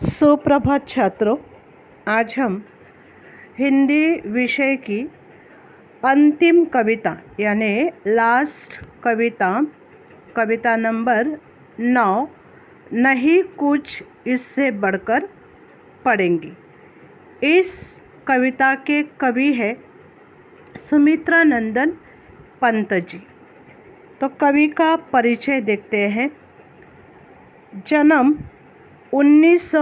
सुप्रभात छात्रों। आज हम हिंदी विषय की अंतिम कविता यानी लास्ट कविता नंबर 9 नहीं कुछ इससे बढ़कर पढ़ेंगे। इस कविता के कवि है सुमित्रा नंदन पंत जी। तो कवि का परिचय देखते हैं। जन्म 1900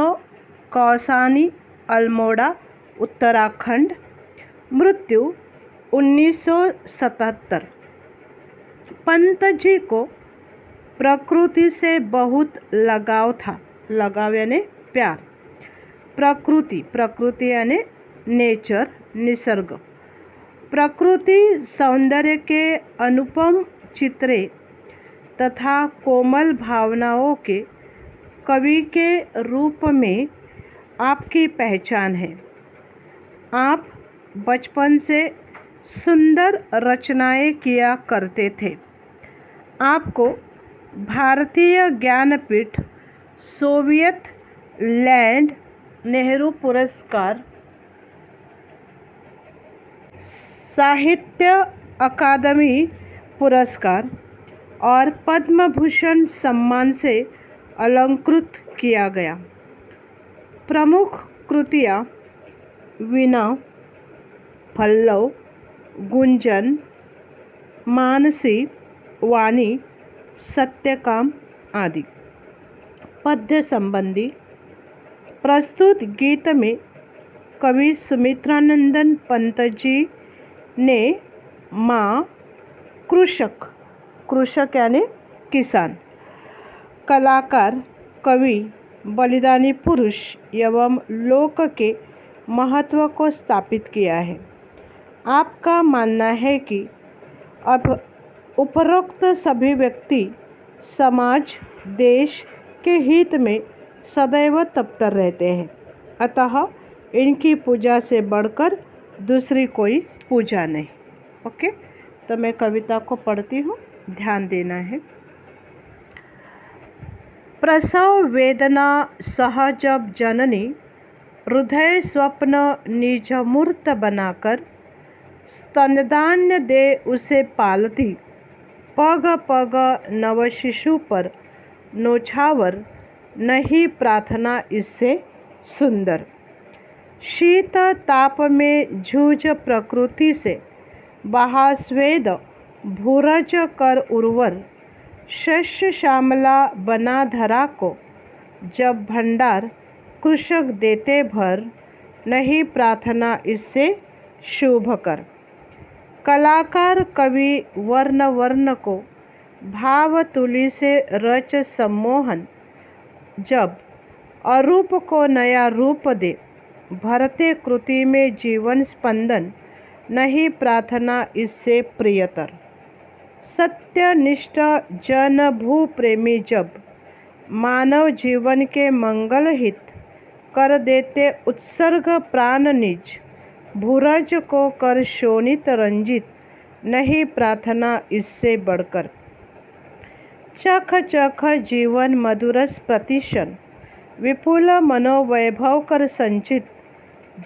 कौसानी अल्मोड़ा उत्तराखंड। मृत्यु 1977। पंत जी को प्रकृति से बहुत लगाव था। लगाव यानी प्यार। प्रकृति यानी नेचर, निसर्ग। प्रकृति सौंदर्य के अनुपम चित्रे तथा कोमल भावनाओं के कवि के रूप में आपकी पहचान है। आप बचपन से सुंदर रचनाएं किया करते थे। आपको भारतीय ज्ञानपीठ, सोवियत लैंड नेहरू पुरस्कार, साहित्य अकादमी पुरस्कार और पद्म भूषण सम्मान से अलंकृत किया गया। प्रमुख कृतियाँ वीणा, पल्लव, गुंजन, मानसी, वाणी, सत्यकाम आदि। पद्य संबंधी प्रस्तुत गीत में कवि सुमित्रा नंदन पंत जी ने माँ, कृषक यानी किसान, कलाकार, कवि, बलिदानी पुरुष एवं लोक के महत्व को स्थापित किया है। आपका मानना है कि अब उपरोक्त सभी व्यक्ति समाज, देश के हित में सदैव तत्पर रहते हैं, अतः इनकी पूजा से बढ़कर दूसरी कोई पूजा नहीं। ओके, तो मैं कविता को पढ़ती हूँ, ध्यान देना है। प्रसव वेदना सह जब जननी हृदय स्वप्न निज मूर्त बनाकर स्तनदान दे उसे पालती, पग पग नव शिशु पर नौछावर नहीं प्रार्थना इससे सुंदर। शीत ताप में जूझ प्रकृति से बहास्वेद भूरज कर उर्वर शस्य श्यामला बना धरा को जब भंडार कृषक देते भर नहीं प्रार्थना इससे शुभ कर। कलाकार कवि वर्ण वर्ण को भाव तुली से रच सम्मोहन जब अरूप को नया रूप दे भरते कृति में जीवन स्पंदन नहीं प्रार्थना इससे प्रियतर। सत्यनिष्ठ जन भू प्रेमी जब मानव जीवन के मंगल हित कर देते उत्सर्ग प्राण निज भूरज को कर शोणित रंजित नहीं प्रार्थना इससे बढ़कर। चख चख जीवन मधुरस प्रतिशन विपुल मनोवैभव कर संचित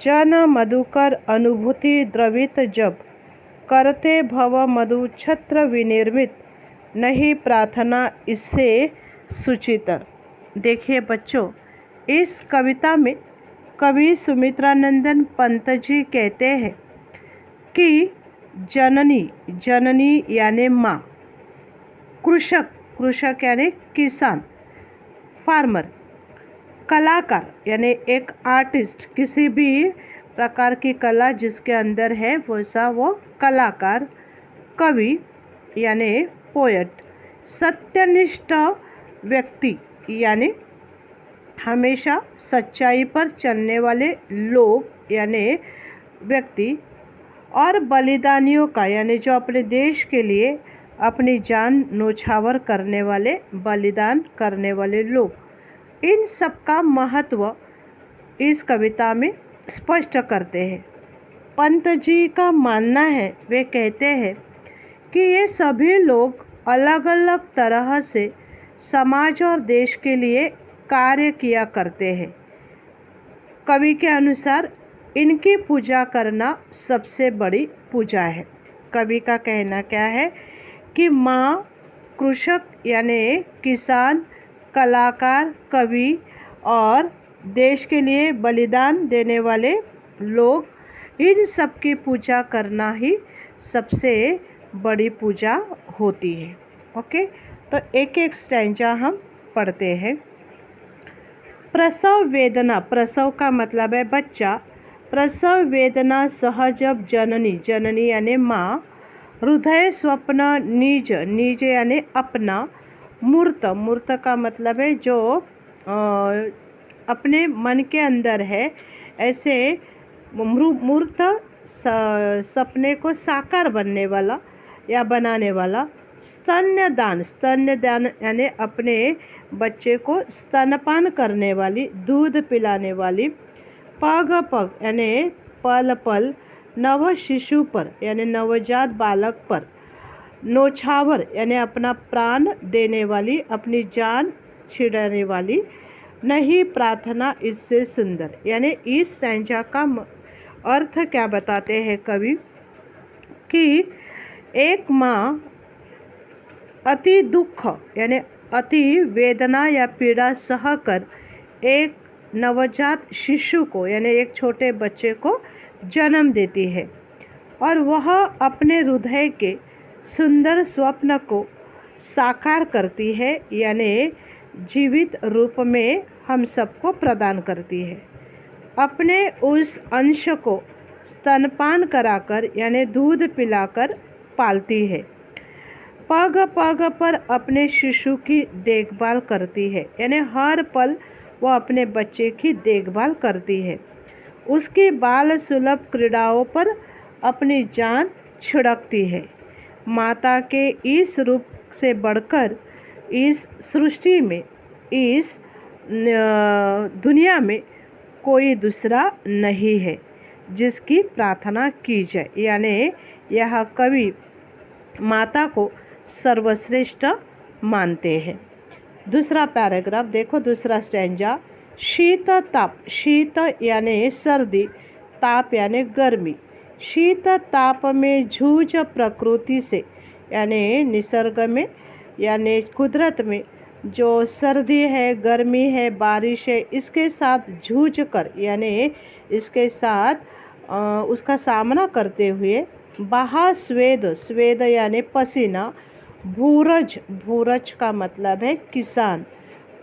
जन मधुकर अनुभूति द्रवित जब करते भव मधु छत्र विनिर्मित नहीं प्रार्थना इससे सुचितर। देखिए बच्चों, इस कविता में कवि सुमित्रा नंदन पंत जी कहते हैं कि जननी यानी माँ, कृषक यानी किसान, फार्मर, कलाकार यानी एक आर्टिस्ट, किसी भी प्रकार की कला जिसके अंदर है वैसा वो कलाकार, कवि यानी पोएट, सत्यनिष्ठ व्यक्ति यानी हमेशा सच्चाई पर चलने वाले लोग यानी व्यक्ति, और बलिदानियों का यानी जो अपने देश के लिए अपनी जान न्योछावर करने वाले, बलिदान करने वाले लोग। इन सब का महत्व इस कविता में स्पष्ट करते हैं। पंत जी का मानना है, वे कहते हैं कि ये सभी लोग अलग अलग तरह से समाज और देश के लिए कार्य किया करते हैं, कवि के अनुसार इनकी पूजा करना सबसे बड़ी पूजा है। कवि का कहना क्या है कि माँ, कृषक यानी किसान, कलाकार, कवि और देश के लिए बलिदान देने वाले लोग, इन सब की पूजा करना ही सबसे बड़ी पूजा होती है। ओके, तो एक एक स्टैंजा हम पढ़ते हैं। प्रसव वेदना, प्रसव का मतलब है बच्चा। प्रसव वेदना सहजब जननी, जननी यानी माँ। हृदय स्वप्न निज, निज यानी अपना। मूर्त, मूर्त का मतलब है जो अपने मन के अंदर है, ऐसे मूर्त सपने को साकार बनने वाला या बनाने वाला। स्तन्यदान, स्तन्यदान यानी अपने बच्चे को स्तनपान करने वाली, दूध पिलाने वाली। पग पग यानी पल पल। नव शिशु पर यानी नवजात बालक पर। नौछावर यानी अपना प्राण देने वाली, अपनी जान छिड़ाने वाली। नहीं प्रार्थना इससे सुंदर, यानी इस स्टैंजा का अर्थ क्या बताते हैं कवि कि एक माँ अति दुख यानी अति वेदना या पीड़ा सहकर एक नवजात शिशु को यानी एक छोटे बच्चे को जन्म देती है और वह अपने हृदय के सुंदर स्वप्न को साकार करती है, यानी जीवित रूप में हम सबको प्रदान करती है। अपने उस अंश को स्तनपान कराकर यानी दूध पिलाकर पालती है। पग पग पर अपने शिशु की देखभाल करती है, यानी हर पल वह अपने बच्चे की देखभाल करती है। उसकी बाल सुलभ क्रीड़ाओं पर अपनी जान छिड़कती है। माता के इस रूप से बढ़कर इस सृष्टि में, इस दुनिया में कोई दूसरा नहीं है जिसकी प्रार्थना की जाए, यानी यह कवि माता को सर्वश्रेष्ठ मानते हैं। दूसरा पैराग्राफ देखो, दूसरा स्टैंजा। शीत ताप, शीत यानी सर्दी, ताप यानी गर्मी। शीत ताप में जूझ प्रकृति से, यानी निसर्ग में यानी कुदरत में जो सर्दी है, गर्मी है, बारिश है, इसके साथ जूझ कर यानी इसके साथ उसका सामना करते हुए। बहा स्वेद, स्वेद यानी पसीना। भूरज, भूरज का मतलब है किसान।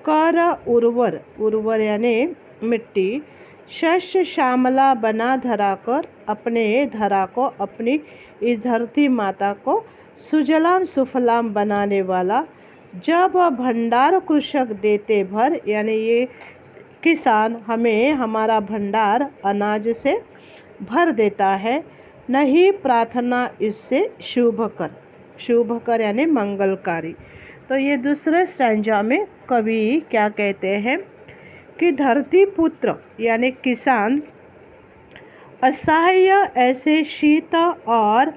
कर उर्वर, उर्वर यानी मिट्टी। शस्य श्यामला बना धरा कर, अपने धरा को, अपनी इस धरती माता को सुजलाम सुफलाम बनाने वाला। जब भंडार कृषक देते भर, यानी ये किसान हमें हमारा भंडार अनाज से भर देता है। नहीं प्रार्थना इससे शुभ कर, शुभ कर यानी मंगलकारी। तो ये दूसरे स्टैंजा में कवि क्या कहते हैं कि धरती पुत्र यानी किसान असह्य ऐसे शीत और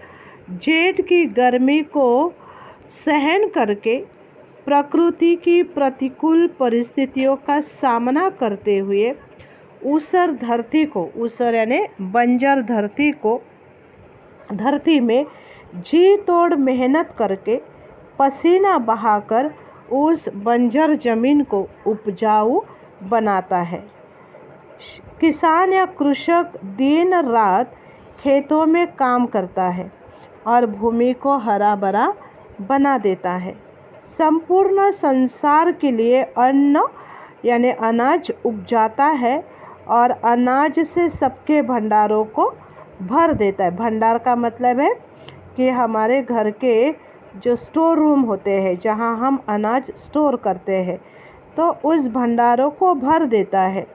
जेठ की गर्मी को सहन करके प्रकृति की प्रतिकूल परिस्थितियों का सामना करते हुए ऊसर धरती को, ऊसर यानी बंजर धरती को, धरती में जी तोड़ मेहनत करके पसीना बहाकर उस बंजर जमीन को उपजाऊ बनाता है। किसान या कृषक दिन रात खेतों में काम करता है और भूमि को हरा भरा बना देता है। संपूर्ण संसार के लिए अन्न यानी अनाज उपजाता है और अनाज से सबके भंडारों को भर देता है। भंडार का मतलब है कि हमारे घर के जो स्टोर रूम होते हैं जहां हम अनाज स्टोर करते हैं, तो उस भंडारों को भर देता है।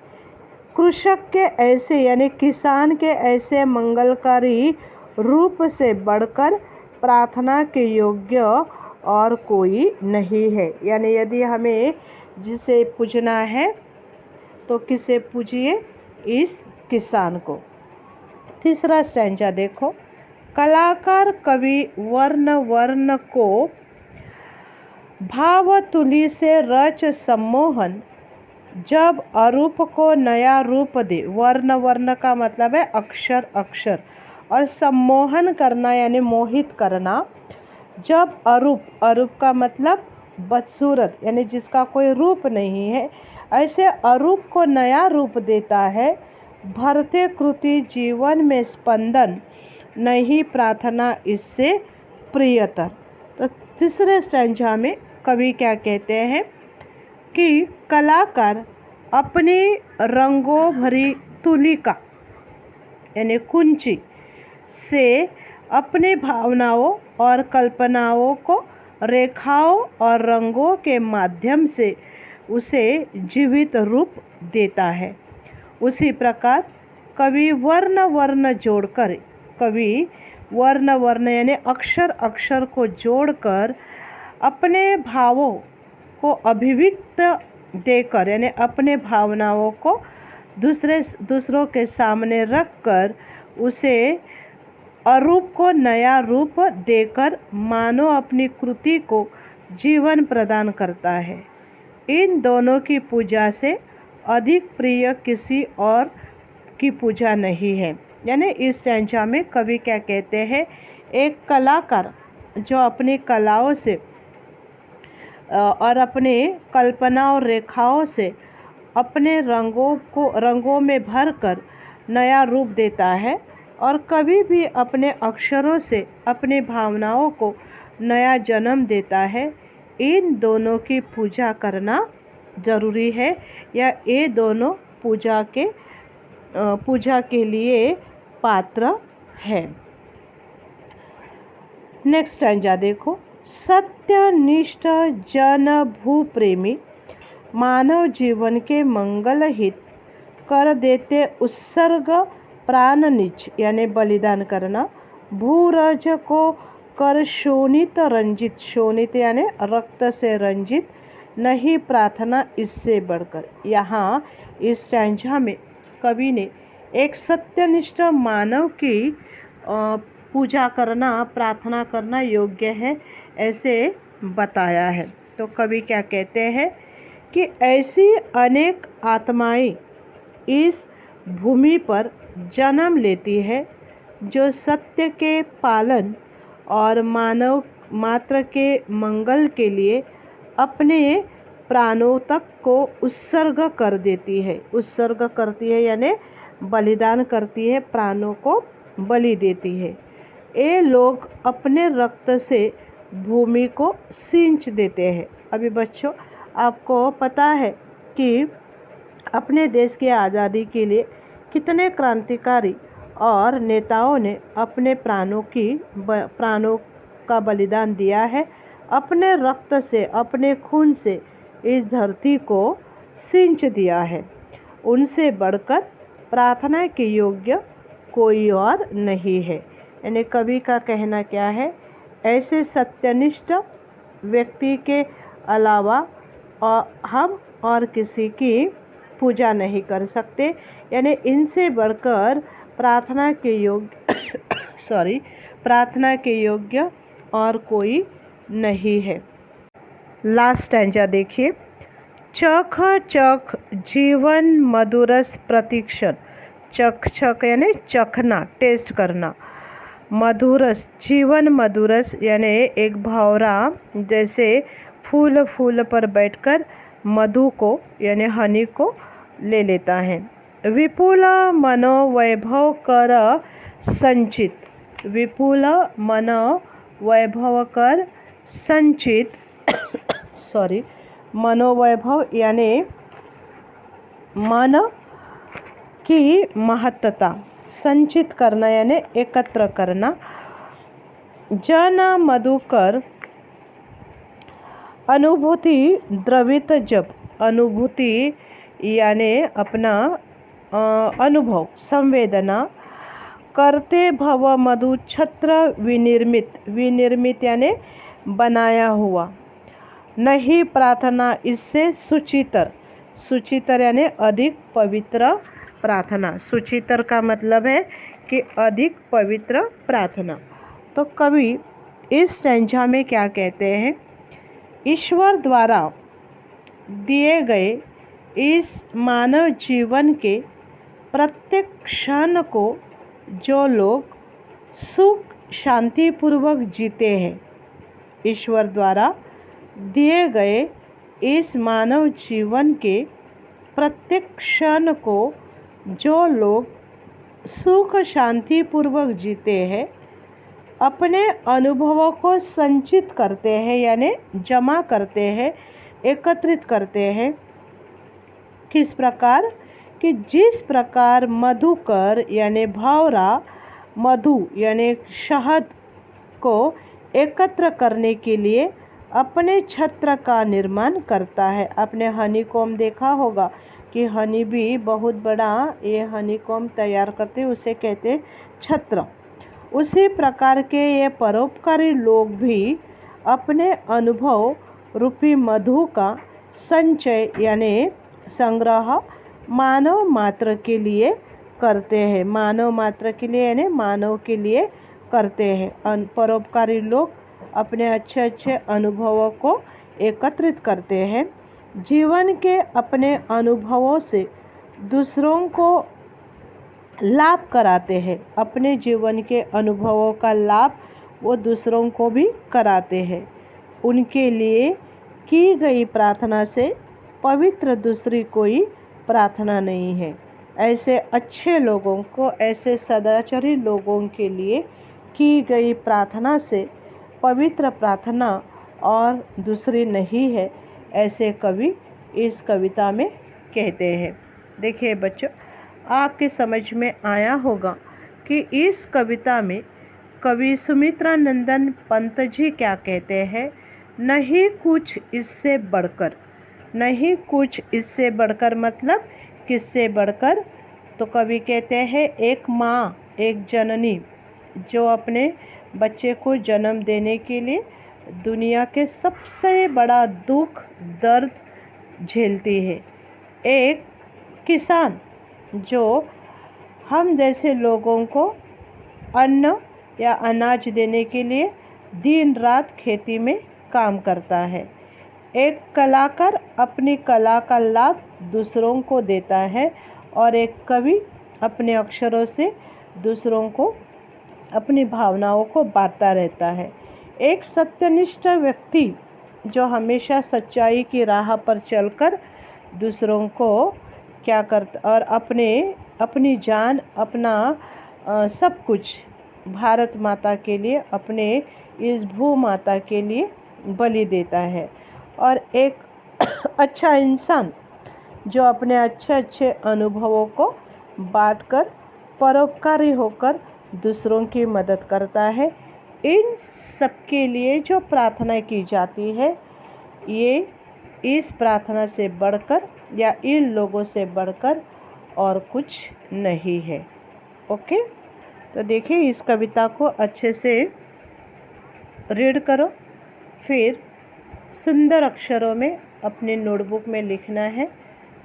कृषक के ऐसे यानी किसान के ऐसे मंगलकारी रूप से बढ़कर प्रार्थना के योग्य और कोई नहीं है। यानी यदि हमें जिसे पूजना है तो किसे पूजिए? इस किसान को। तीसरा स्टैंजा देखो। कलाकार कवि वर्ण वर्ण को भाव तुली से रच सम्मोहन, जब अरूप को नया रूप दे, वर्ण वर्ण का मतलब है अक्षर अक्षर, और सम्मोहन करना यानी मोहित करना। जब अरूप, अरूप का मतलब बदसूरत यानी जिसका कोई रूप नहीं है, ऐसे अरूप को नया रूप देता है। भरते कृति जीवन में स्पंदन, नहीं प्रार्थना इससे प्रियतर। तो तीसरे स्टैंजा में कवि क्या कहते हैं कि कलाकार अपनी रंगों भरी तुलिका यानी कुंची से अपने भावनाओं और कल्पनाओं को रेखाओं और रंगों के माध्यम से उसे जीवित रूप देता है। उसी प्रकार कवि वर्ण वर्ण जोड़कर, कवि वर्ण वर्ण यानी अक्षर अक्षर को जोड़कर अपने भावों को अभिव्यक्त देकर यानी अपने भावनाओं को दूसरों के सामने रखकर उसे अरूप को नया रूप देकर मानो अपनी कृति को जीवन प्रदान करता है। इन दोनों की पूजा से अधिक प्रिय किसी और की पूजा नहीं है। यानी इस स्टैंजा में कवि क्या कहते हैं, एक कलाकार जो अपनी कलाओं से और अपने कल्पना और रेखाओं से अपने रंगों में भरकर नया रूप देता है, और कभी भी अपने अक्षरों से अपनी भावनाओं को नया जन्म देता है। इन दोनों की पूजा करना जरूरी है, या ये दोनों पूजा के लिए पात्र है। नेक्स्ट स्टैंजा देखो। सत्यनिष्ठ जन भूप्रेमी मानव जीवन के मंगल हित कर देते उत्सर्ग प्राण निज यानी बलिदान करना। भूरज को कर शोणित रंजित, शोणित यानी रक्त से रंजित, नहीं प्रार्थना इससे बढ़कर। यहाँ इस स्टैंजा में कवि ने एक सत्यनिष्ठ मानव की पूजा करना, प्रार्थना करना योग्य है ऐसे बताया है। तो कवि क्या कहते हैं कि ऐसी अनेक आत्माएं इस भूमि पर जन्म लेती है जो सत्य के पालन और मानव मात्र के मंगल के लिए अपने प्राणों तक को उत्सर्ग कर देती है। उत्सर्ग करती है यानी बलिदान करती है, प्राणों को बलि देती है। ये लोग अपने रक्त से भूमि को सींच देते हैं। अभी बच्चों, आपको पता है कि अपने देश की आज़ादी के लिए कितने क्रांतिकारी और नेताओं ने अपने प्राणों का बलिदान दिया है। अपने रक्त से, अपने खून से इस धरती को सींच दिया है। उनसे बढ़कर प्रार्थना के योग्य कोई और नहीं है। यानी कवि का कहना क्या है, ऐसे सत्यनिष्ठ व्यक्ति के अलावा हम और किसी की पूजा नहीं कर सकते। यानी इनसे बढ़कर प्रार्थना के योग्य प्रार्थना के योग्य और कोई नहीं है। लास्ट स्टैंजा देखिए। चख चख जीवन मधुरस प्रतीक्षण, चख चख यानी चखना, टेस्ट करना, मधुरस जीवन मधुरस यानी एक भंवरा जैसे फूल पर बैठकर मधु को यानी हनी को ले लेता है। विपुल मनोवैभव कर संचित, विपुल मनोवैभव कर संचित मनोवैभव यानी मन की महत्ता, संचित करना यानी एकत्र करना। जन मधुकर अनुभूति द्रवित, जब अनुभूति यानी अपना अनुभव, संवेदना करते भव मधु छत्र विनिर्मित, विनिर्मित यानी बनाया हुआ, नहीं प्रार्थना इससे सुचितर, सुचितर यानी अधिक पवित्र प्रार्थना। सुचितर का मतलब है कि अधिक पवित्र प्रार्थना। तो कवि इस स्टैंजा में क्या कहते हैं, ईश्वर द्वारा दिए गए इस मानव जीवन के प्रत्येक क्षण को जो लोग सुख शांतिपूर्वक जीते हैं, ईश्वर द्वारा दिए गए इस मानव जीवन के प्रत्येक क्षण को जो लोग सुख शांतिपूर्वक जीते हैं, अपने अनुभवों को संचित करते हैं यानी जमा करते हैं, एकत्रित करते हैं। किस प्रकार कि जिस प्रकार मधुकर यानी भंवरा मधु यानी शहद को एकत्र करने के लिए अपने छत्र का निर्माण करता है। आपने हनीकॉम्ब देखा होगा कि हनी भी बहुत बड़ा ये हनीकॉम्ब तैयार करते, उसे कहते छत्र। उसी प्रकार के ये परोपकारी लोग भी अपने अनुभव रूपी मधु का संचय यानी संग्रह मानव मात्र के लिए करते हैं। मानव मात्र के लिए यानी मानव के लिए करते हैं। परोपकारी लोग अपने अच्छे अच्छे अनुभवों को एकत्रित करते हैं, जीवन के अपने अनुभवों से दूसरों को लाभ कराते हैं। अपने जीवन के अनुभवों का लाभ वो दूसरों को भी कराते हैं। उनके लिए की गई प्रार्थना से पवित्र दूसरी कोई प्रार्थना नहीं है। ऐसे अच्छे लोगों को, ऐसे सदाचारी लोगों के लिए की गई प्रार्थना से पवित्र प्रार्थना और दूसरी नहीं है, ऐसे कवि इस कविता में कहते हैं। देखिए बच्चों, आपके समझ में आया होगा कि इस कविता में कवि सुमित्रानंदन पंत जी क्या कहते हैं। नहीं कुछ इससे बढ़कर, नहीं कुछ इससे बढ़कर मतलब किससे बढ़कर, तो कवि कहते हैं एक माँ, एक जननी जो अपने बच्चे को जन्म देने के लिए दुनिया के सबसे बड़ा दुख दर्द झेलती है। एक किसान जो हम जैसे लोगों को अन्न या अनाज देने के लिए दिन रात खेती में काम करता है। एक कलाकार अपनी कला का लाभ दूसरों को देता है और एक कवि अपने अक्षरों से दूसरों को अपनी भावनाओं को बांटता रहता है। एक सत्यनिष्ठ व्यक्ति जो हमेशा सच्चाई की राह पर चलकर दूसरों को क्या करता और अपनी जान, अपना सब कुछ भारत माता के लिए, अपने इस भू माता के लिए बलि देता है। और एक अच्छा इंसान जो अपने अच्छे अच्छे अनुभवों को बांटकर परोपकारी होकर दूसरों की मदद करता है। इन सबके लिए जो प्रार्थना की जाती है, ये इस प्रार्थना से बढ़कर या इन लोगों से बढ़कर और कुछ नहीं है। ओके, तो देखिए इस कविता को अच्छे से रीड करो, फिर सुंदर अक्षरों में अपने नोटबुक में लिखना है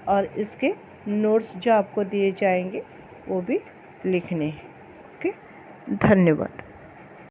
और इसके नोट्स जो आपको दिए जाएंगे वो भी लिखने हैं। ओके, धन्यवाद।